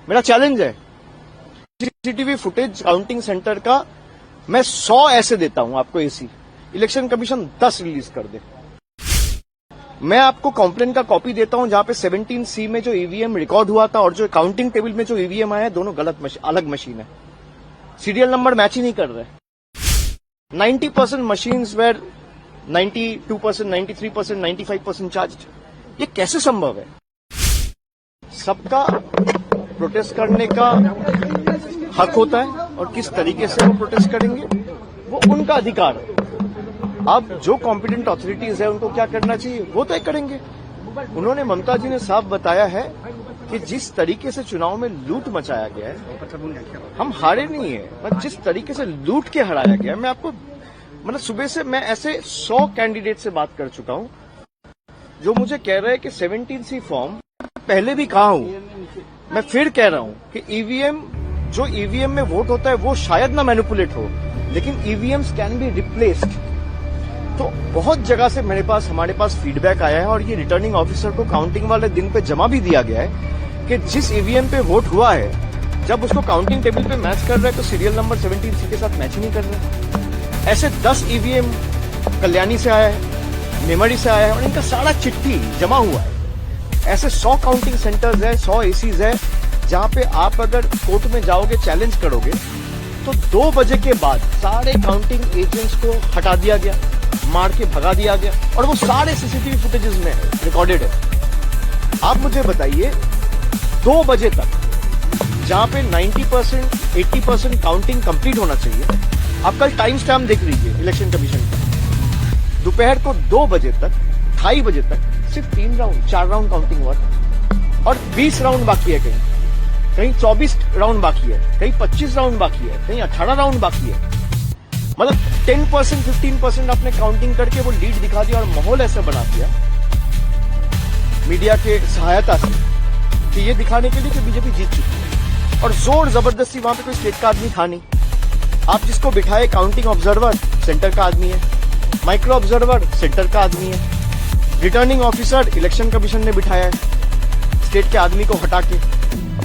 मेरा चैलेंज है, CCTV footage counting centre का मैं 100 ऐसे देता हूं आपको एसी, इलेक्शन कमीशन 10 रिलीज कर दे। मैं आपको कंप्लेंट का कॉपी देता हूं जहां पे 17C में जो ईवीएम रिकॉर्ड हुआ था और जो काउंटिंग टेबल में जो ईवीएम आया है दोनों अलग मशीन है, सीरियल नंबर मैच ही नहीं कर रहे। 90% मशीन्स वेर 92%, 93%, 95% चार्ज। ये कैसे संभव है? सबका प्रोटेस्ट करने का हक होता है और किस तरीके से वो प्रोटेस्ट करेंगे वो उनका अधिकार है। अब जो कॉम्पिटेंट अथॉरिटीज है उनको क्या करना चाहिए वो तय करेंगे। उन्होंने, ममता जी ने साफ बताया है कि जिस तरीके से चुनाव में लूट मचाया गया है, हम हारे नहीं है, पर जिस तरीके से लूट के हराया गया है, मैं आपको मतलब सुबह से मैं ऐसे 100 कैंडिडेट से बात कर चुका हूं जो मुझे कह रहे हैं कि 17C फॉर्म पहले भी कहा हूं, मैं फिर कह रहा हूं कि ईवीएम, जो ईवीएम में वोट होता है वो शायद ना मैनिपुलेट हो, लेकिन ईवीएम्स कैन बी रिप्लेस्ड। तो बहुत जगह से हमारे पास फीडबैक आया है और ये रिटर्निंग ऑफिसर को काउंटिंग वाले दिन पे जमा भी दिया गया है कि जिस ईवीएम पे वोट हुआ है जब उसको काउंटिंग टेबल पे मैच कर रहा है तो सीरियल नंबर 17C के साथ मैच ही नहीं कर रहा। ऐसे 10 ईवीएम कल्याणी से आया है, मेमरी से आया है और इनका सारा चिट्ठी जमा हुआ है। ऐसे 100 काउंटिंग सेंटर्स है, 100 एसीज है जहां पे आप अगर कोर्ट में जाओगे, चैलेंज करोगे तो 2 बजे के बाद सारे काउंटिंग एजेंट्स को हटा दिया गया, मार के भगा दिया गया और वो सारे सीसीटीवी फुटेजेस में रिकॉर्डेड है। आप मुझे बताइए 2 बजे तक जहां पे 90%, 80% काउंटिंग कंप्लीट होना चाहिए, आप कल टाइम स्टैम्प देख लीजिए इलेक्शन कमीशन का, दोपहर को 2 बजे तक, 2:30 बजे तक सिर्फ 4 राउंड काउंटिंग हुआ था और 20 राउंड बाकी है, कहीं 24 राउंड बाकी है, कहीं 25 राउंड बाकी है, कहीं 18 राउंड बाकी है। मतलब 10%, 15% आपने काउंटिंग करके वो लीड दिखा दिया और माहौल ऐसा बना दिया मीडिया के सहायता से कि ये दिखाने के लिए कि बीजेपी जीत चुकी है। और जोर जबरदस्ती, वहां पे कोई स्टेट का आदमी था नहीं। आप जिसको बिठाए काउंटिंग ऑब्जर्वर सेंटर का आदमी है, माइक्रो ऑब्जर्वर सेंटर का आदमी है, रिटर्निंग ऑफिसर इलेक्शन कमीशन ने बिठाया है, स्टेट के आदमी को हटा के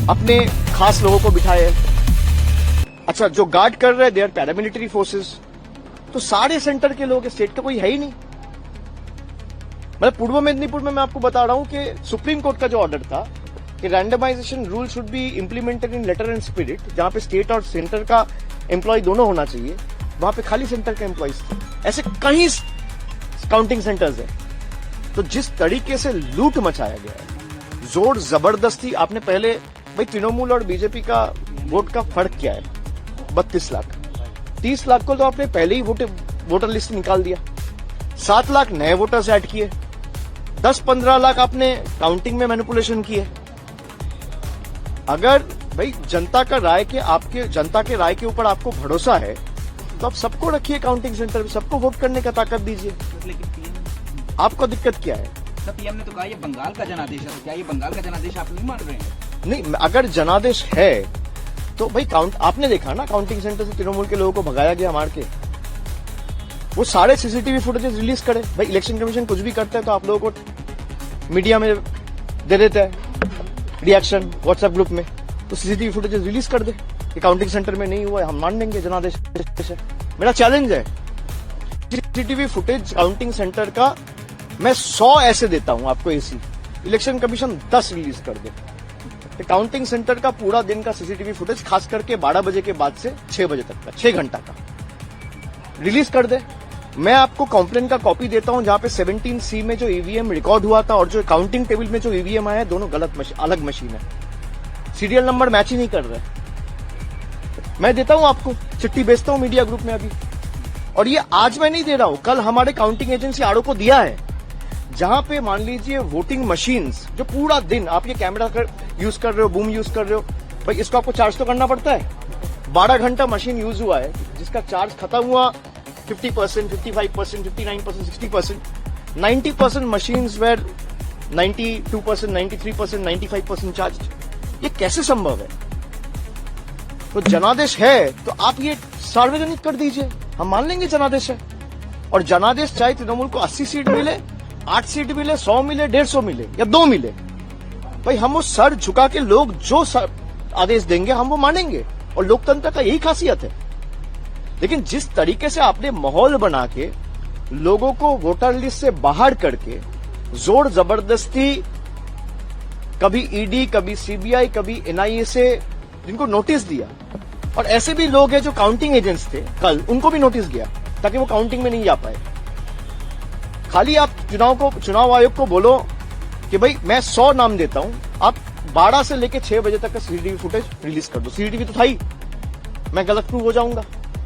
अपने खास लोगों को बिठाया है। अच्छा, जो गार्ड कर रहे हैं दे आर पैरामिलिट्री फोर्सेस। तो सारे सेंटर के लोग, स्टेट का कोई है ही नहीं। मतलब पूर्व मेदिनीपुर में मैं आपको बता रहा हूं कि सुप्रीम कोर्ट का जो ऑर्डर था कि randomization rule should be implemented in letter and spirit, जहां पे स्टेट और सेंटर का एम्प्लॉय दोनों होना चाहिए, वहां पे खाली सेंटर के एम्प्लॉयज थे। ऐसे कई काउंटिंग सेंटर्स है। तो जिस तरीके से लूट मचाया गया है, जोर जबरदस्ती, आपने पहले भाई तृणमूल और बीजेपी का वोट का फर्क क्या है? 32 लाख, 30 लाख को तो आपने पहले ही वोटर लिस्ट निकाल दिया, 7 लाख नए वोटर्स ऐड किए, 10-15 लाख आपने काउंटिंग में मैनिपुलेशन किए। अगर भाई जनता के राय के ऊपर आपको भरोसा है तो आप सबको रखिए काउंटिंग सेंटर में, सबको वोट करने का ताकत दीजिए। आपको दिक्कत क्या है? पीएम ने तो कहा ये बंगाल का जनादेश है, तो क्या ये बंगाल का जनादेश आप नहीं मान रहे हैं? नहीं, अगर जनादेश है तो भाई आपने देखा ना, काउंटिंग सेंटर से तृणमूल के लोगों को भगाया गया मार के। वो सारे सीसीटीवी फुटेजेस रिलीज करे। भाई इलेक्शन कमीशन कुछ भी करता है तो आप लोगों को मीडिया में दे देता है रिएक्शन व्हाट्सएप ग्रुप में, तो सीसीटीवी फुटेजेस रिलीज कर दे कि काउंटिंग सेंटर में नहीं हुआ है, हम मान लेंगे जनादेश है। मेरा चैलेंज है, सीसीटीवी फुटेज काउंटिंग सेंटर का मैं 100 ऐसे देता हूं आपको एसी, इलेक्शन कमीशन 10 रिलीज कर दे। काउंटिंग सेंटर का पूरा दिन का सीसीटीवी फुटेज, खास करके 12 बजे के बाद से 6 बजे तक का, 6 घंटा का रिलीज कर दे। मैं आपको कंप्लेंट का कॉपी देता हूं जहां पे 17C में जो ईवीएम रिकॉर्ड हुआ था और जो काउंटिंग टेबल में जो ईवीएम आया है दोनों अलग मशीन है, सीरियल नंबर मैच ही नहीं कर रहे। मैं देता हूं आपको, चिट्ठी भेजता हूं मीडिया ग्रुप में अभी। और ये आज मैं नहीं दे रहा हूं, कल हमारे काउंटिंग एजेंसी आरओ को दिया है, जहां पे मान लीजिए वोटिंग मशीन्स जो पूरा दिन आप ये कैमरा यूज कर रहे हो, बूम यूज कर रहे हो, भाई इसको आपको चार्ज तो करना पड़ता है। 12 घंटा मशीन यूज हुआ है जिसका चार्ज खत्म हुआ 50%, 55%, 59%, 60%, 90% मशीन्स वेर 92%, 93%, 95% चार्ज। ये कैसे संभव है? तो जनादेश है तो आप ये सार्वजनिक कर दीजिए, हम मान लेंगे जनादेश है। और जनादेश चाहे तृणमूल को 80 सीट मिले, 8 सीट मिले, 100 मिले, 150 मिले या 2 मिले, भाई हम वो सर झुका के लोग जो आदेश देंगे हम वो मानेंगे, और लोकतंत्र का यही खासियत है। लेकिन जिस तरीके से आपने माहौल बना के लोगों को वोटर लिस्ट से बाहर करके जोर जबरदस्ती कभी ईडी, कभी सीबीआई, कभी एनआईए से जिनको नोटिस दिया, और ऐसे भी लोग हैं जो काउंटिंग एजेंट्स थे कल, उनको भी नोटिस गया ताकि वो काउंटिंग में नहीं जा पाए। खाली आप चुनाव आयोग को बोलो कि भाई मैं 100 नाम देता हूं, आप 12 से लेकर 6 बजे तक का सीसीटीवी फुटेज रिलीज कर दो। सीसीटीवी तो था ही, मैं गलत प्रूव हो जाऊंगा,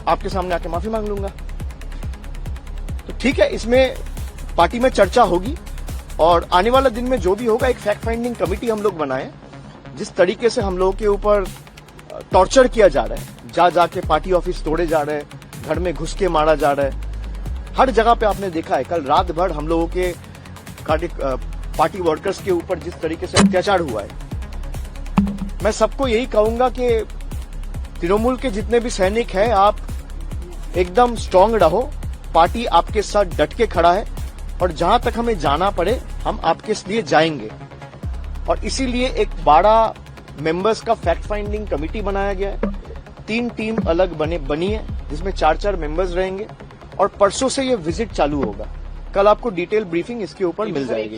आपके सामने आके माफी मांग लूंगा। तो ठीक है, इसमें पार्टी में चर्चा होगी, और आने वाला दिन में जो भी होगा एक फैक्ट फाइंडिंग कमेटी हम लोग बनाए। जिस तरीके से हम लोगों के ऊपर टॉर्चर किया जा रहा है, जाके पार्टी ऑफिस तोड़े जा रहे हैं, घर में घुस के मारा जा रहा है, हर जगह पे आपने देखा है। कल रात भर हम लोगों के पार्टी वर्कर्स के ऊपर जिस तरीके से अत्याचार हुआ है, मैं सबको यही कहूंगा कि तृणमूल के जितने भी सैनिक हैं, आप एकदम स्ट्रांग रहो, पार्टी आपके साथ डट के खड़ा है, और जहां तक हमें जाना पड़े हम आपके लिए जाएंगे। और इसीलिए एक 12 मेंबर्स का फैक्ट फाइंडिंग कमेटी बनाया गया है। 3 टीम अलग बनी है, जिसमें 4-4 मेंबर्स रहेंगे, और परसों से ये विजिट चालू होगा। कल आपको डिटेल ब्रीफिंग इसके ऊपर मिल जाएगी।